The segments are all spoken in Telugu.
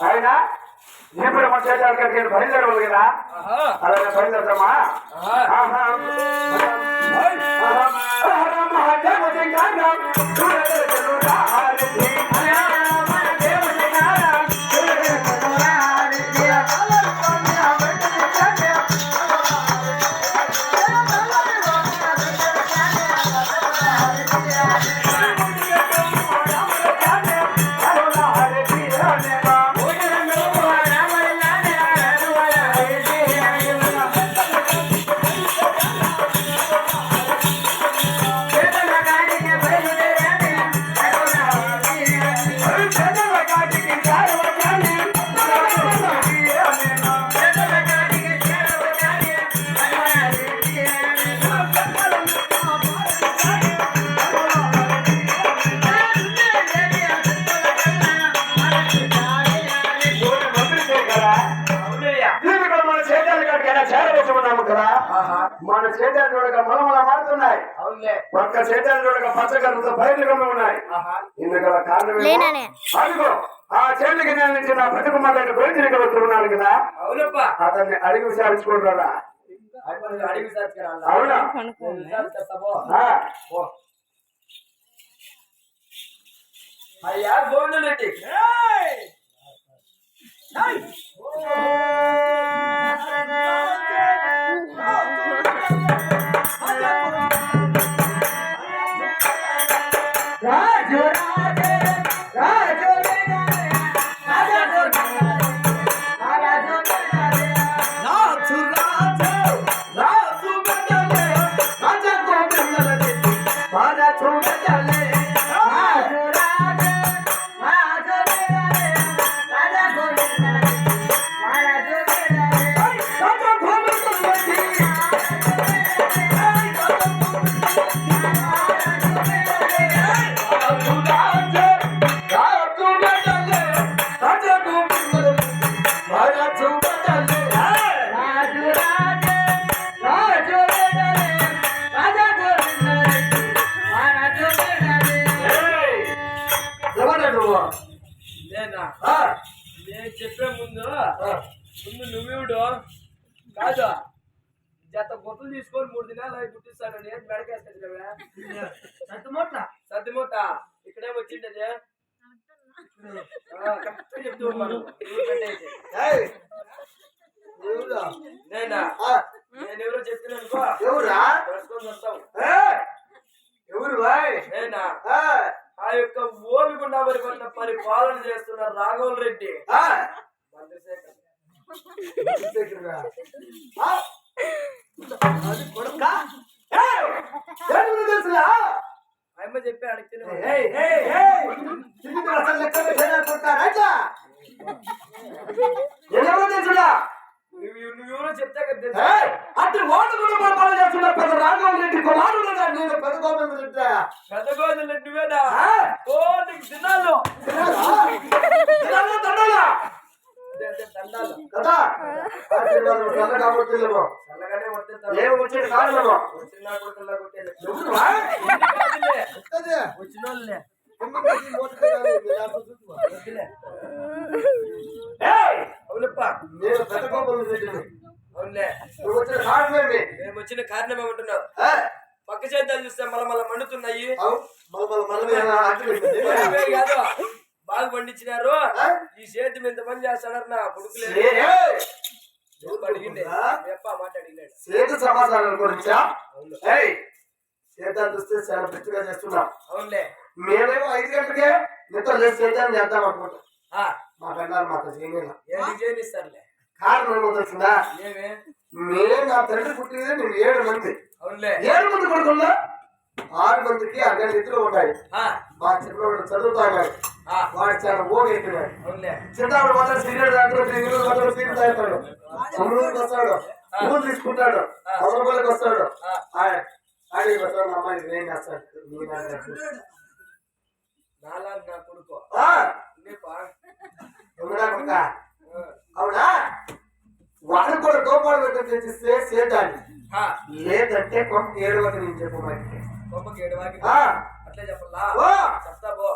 ఆయన ఇప్పుడు మన చేతాలకి బయలుదేరవాలి కదా అలాగే బయలుదేరమ్మా మన చేతాలు చూడక మలమల మారుతున్నాయి ఒక్క చేతాలు చూడక పచ్చగరంతో బయలుగా ఉన్నాయి ఇందుగల కారణం అదిగో ఆ చేతికి నుంచి నా ప్రతికుమారుడు బయలుదేరి వస్తున్నాను కదా అతన్ని అడిగి విచారించుకుంటాడా అవునా అయ్యా గోండులెట్టి నేను చెప్పే ముందు నువ్వుడు కాదు జత బొట్టలు తీసుకొని 3 దినాలు అవి పుట్టిస్తాను నేను మెడకేస్తాను కదా సర్దిమూట ఇక్కడే వచ్చిండది చెప్తూ నేనా నేను ఎవరో చెప్తున్నానుకో తెలుసుకొని వస్తావు నేనా ఆ యొక్క ఓలుగుండా పరిపాలన చేస్తున్న రాఘవ రెడ్డి అమ్మ చెప్పి అడిగితే నువ్వెవరో చెప్తా కదా అంటే ఓటు చేస్తున్నా పెద్ద రాఘవ రెడ్డి కుమారుడు నేను పెద్ద గోవింద రెడ్డివేనా నీకు తిన్నాను దండాలు కదా చల్లగానే వచ్చిన కారణము వచ్చిన వాళ్ళే అవునప్ప నేను పెద్ద కోపం అవునులే మేము వచ్చిన కారణం ఏమంటున్నావు పక్క చేద్దాలు చూస్తే మళ్ళీ మండుతున్నాయి కాదు బాగా పండించినారు ఈ చేతి మీద పని చేస్తాడారు నా కొడుకులే సేతు సమాధానం గురించా సేతాన్ని చూస్తే చాలా పెద్దగా చేస్తున్నాం అవునులే మేమేమో 5 గంటలకే నిద్ర లేచి సేతాన్ని చేద్దాం అనుకుంటాం మా గండాలు మాత్రం చేయనిస్తారులే కారణం ఏమో తెలిసిందా మేము నా తండ్రి పుట్టినది నేను 7 మంది 7 మంది కొడుకున్నా 6 మందికి అక్కడ నిధులు ఉంటాయి మా చిన్నవాడు చదువుతాడు వాడు చాలా ఓగెత్తున్నాడు చిన్నవాడు మాత్రం సీనియర్ దాంట్లో సీనియర్ తాగుతాడు అమృతకి వస్తాడు పూలు తీసుకుంటాడు అమృతకి వస్తాడు ఆడికి వస్తాడు అమ్మాయికి ఏం చేస్తాడు నా కొడుకు అవునా వాడు కూడా దోపాడు పెట్టని తెచ్చిస్తే సేటాన్ని లేదంటే కొంత 7 వరకు నేను చెప్పమంటే కొంపకి 7 వరకు అట్లే చెప్పాలా చెప్తా పో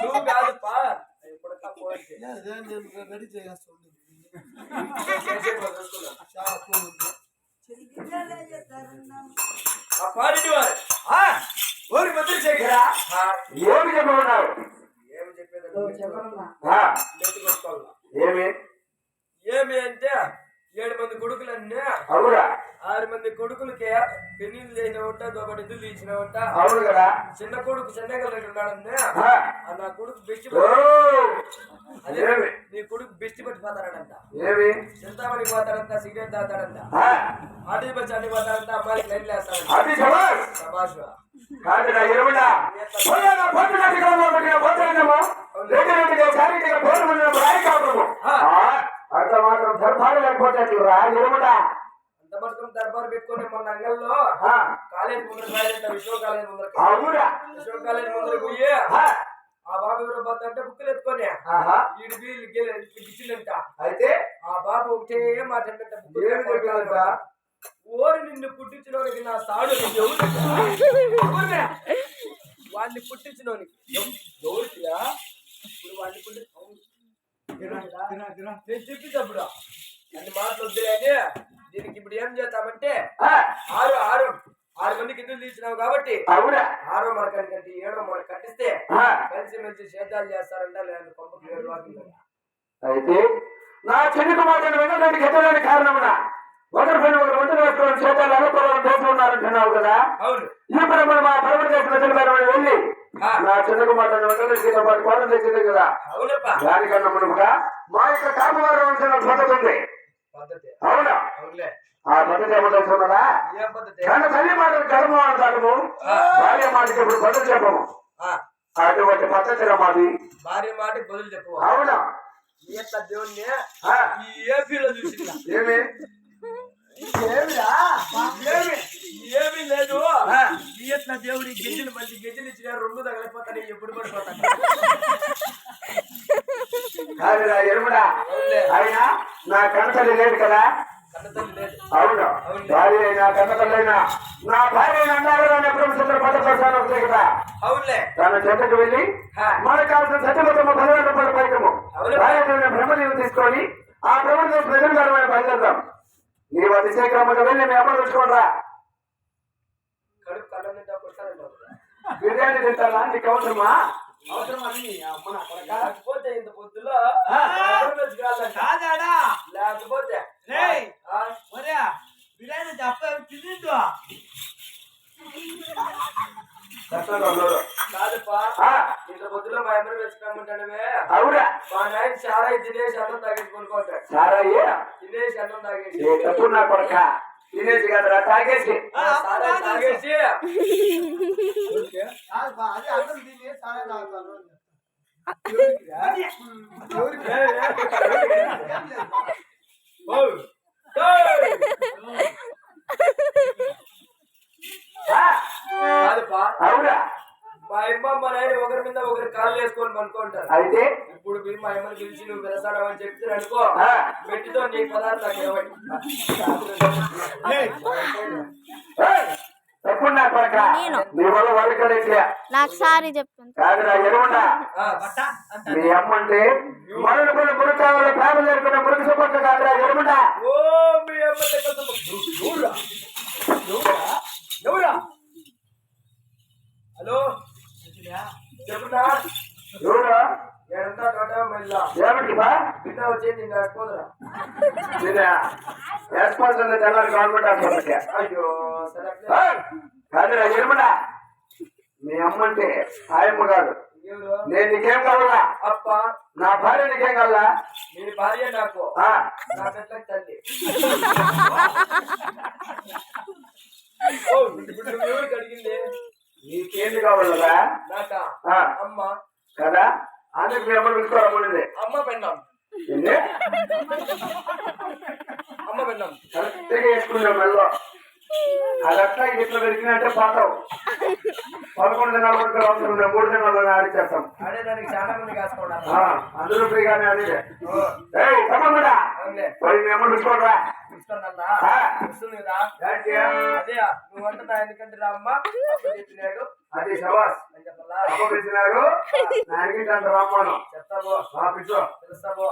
నువ్వు కాదుపా ఇప్పుడు పోయి రెడీ చేస్తాను ఆ పాడి వారు ఊరి మంత్రి శేఖరా ఏమి చెప్పమన్నారు? ఏమి చెప్పేది ఏమి ఏమి అంటే 7 మంది కొడుకులన్నీ అవురా 6 మంది కొడుకులకి పెళ్లిళ్ళు చేసినవంట ఒకటి ఇల్లు తీసినవంట. అవును కదా. చిన్న కొడుకు చెన్నగల్ ఉన్నాడన్నీ నా కొడుకు బెస్ట్ అదే నీ కొడుకు బెస్ట్ పట్టి పోతాడంట. ఏమి చింతామణి పోతాడంట, సిగరెట్ తాగుతాడంట, ఆటి బచ్చి అన్ని పోతాడంట, అమ్మాయికి లైన్ వేస్తాడంట. సభాష్ అంత మాత్రం దర్బారు లేకపోతే అంత మాత్రం దర్బారు పెట్టుకుని మొన్న అంగల్లో కాలేజ్ ముందర విశ్వ కాలేజ్ ముందర విశ్వ కాలేజ్ ముందర పోయి ఆ బాబు ఎవరో పోతా అంటే బుక్కులు ఎత్తుకొని వీడి వీళ్ళు ఇచ్చిందంట. అయితే ఆ బాబు ఒకటే మాట ఏంటంటే ఓరి నిన్ను పుట్టించినోనికి నా సాడు వాడిని పుట్టించినోనికి ఎవరికి ఇప్పుడు వాడిని నేను చెప్పించప్పుడు అన్ని మాటలు వద్దులేని దీనికి ఇప్పుడు ఏం చేద్దామంటే 6 మందికి ఇల్లు తీసినావు కాబట్టి 6 మనకంటే 7 మనకు కట్టిస్తే కలిసి మంచి సేద్యాలు చేస్తారంట. లేదంటే పంపకు 7 వాకిందంట. అయితే నా చిన్న కుమారుడు వెంకటరెడ్డికి ఎదురైన కారణమున ఒకరి పైన ఒకరు వంట వేసుకొని సేద్యాలు అనుకోవాలని చేస్తూ ఉన్నారంటున్నావు కదా. అవును. ఇప్పుడు మనం మా పరమ దేశం వెళ్ళి నా చిన్న కుమారుడు వెంకటరెడ్డితో పాటు కోటం తెచ్చింది కదా. దానికన్నా మునుపుగా మా యొక్క కాపువారం వంశంలో పద్ధతి ఉంది. అవునా? ఆ పద్ధతి ఏమో తెలుసుకున్నదా? కానీ తల్లి మాటలు గర్భం అంటాము, భార్య మాటకి ఇప్పుడు బదులు చెప్పము. అటువంటి పద్ధతిలో మాది. భార్య మాటకి బదులు చెప్పు. అవునా? ఎట్లా దేవుణ్ణి ఈ ఏపీలో చూసిందా? ఏమి ఏమీ లేదు. ఎట్లా దేవుడి గిజ్జలు మంచి గిజ్జలు ఇచ్చిన 2 తగలిపోతాను ఎప్పుడు పడిపోతాను. కాదురా ఎరుముడా, అయినా నా కన్నతల్లి లేదు కదా. అవును, భార్య అయినా కన్నతల్లైనా నా భార్య అయినా పద్ధతి కదా. అవునులే. తన చెత్తకు వెళ్ళి మనకు కావాల్సిన సత్యమతము 10,000 రూపాయల పైకము భార్య బ్రహ్మదేవి తీసుకొని ఆ బ్రహ్మదేవి ప్రజలమైన బయలుదేద్దాం. నీవు అతిశేఖరమ్మగా వెళ్ళి మీ అమ్మ తెచ్చుకోండిరా. కడుపు కళ్ళ బిర్యానీ తింటారా? నీకు అవసరమా? లేకపోతే ఇంత పొద్దులో లేకపోతే బిర్యానీ తింటూ కాదుపా ఇంత పొద్దులో మా ఎమ్మరు వెళ్తామంటానమే. అవునా? మా నాయన సారాయి తినేసి అన్నం తాగేసి కొనుక్కుంటాడు. సారాయి తినేసి అన్నం తాగేసి తప్పు నా కొడక తినేసి కదరా తాగేసి సారాయి తాగేసి అవునా? మా అమ్మ మా నాయన ఒకరి మీద ఒకరి కాళ్ళు వేసుకొని అనుకుంటారు. అయితే ఇప్పుడు మా అమ్మని పిలిచి నువ్వు వెళతాడమని చెప్తే అనుకో పెట్టితో నీ పదార్థాలు తప్పు నా కొడక నీ వల్ల వాళ్ళు కదా నాకు సారీ చెప్తాను కాదురా ఎరువుండా. మీ అమ్మంటే మనల్ని కొన్ని మురుగు కావాలి ఫ్యామిలీ లేకుండా మురుగు సుపక్క కాదురా ఎరువుండా. ఓ మీ అమ్మ ఎవరా? హలో చెప్పునా ఎవరు ఏడంతా కట్టా మళ్ళా ఏమిటి బా బిడ్డ వచ్చి నిన్ను వేసుకోదురా. రెస్పాన్స్ తెల్లారి గవర్నమెంట్ హాస్పిటల్కి. అయ్యో సరే కాదురా ఎరువుండా. మీ అమ్మంటే ఆయమ్మ కాదు. నేను నీకేం కావాలా? అప్ప నా భార్య నీకేం కావాలా? నీ భార్య నాకు నా పెద్దకి తల్లి. ఇప్పుడు ఎవరికి అడిగింది? నీకేంది కావాలరా? నాకా అమ్మ కదా. అందుకు మీ అమ్మని పిలుచుకోవాలనుకునేది. అమ్మ పెన్నాం అమ్మ పెన్నాం కరెక్ట్గా వేసుకున్నాం మెల్లో. అదట్లా ఇట్లా పెరిగినట్టే పాతావు 11 దినాలు కూడా అవసరం లేదు 3 దినాల్లో ఆడిచ్చేస్తాం ఆడేదానికి చాలా మంది కాసుకోవడం అందరూ ఫ్రీగానే ఆడిదే తప్పకుండా పోయి మేము చూసుకోరా వస్తుంది కదా అదే నువ్వు అంటున్నా ఎందుకంటే రా అమ్మ చెప్పినాడు అది శవాస్ అని చెప్పాలా అమ్మ పిలిచినాడు నాయనకి అంత రామ్మను చెప్తాబో పిలుచు తెలుస్తాబో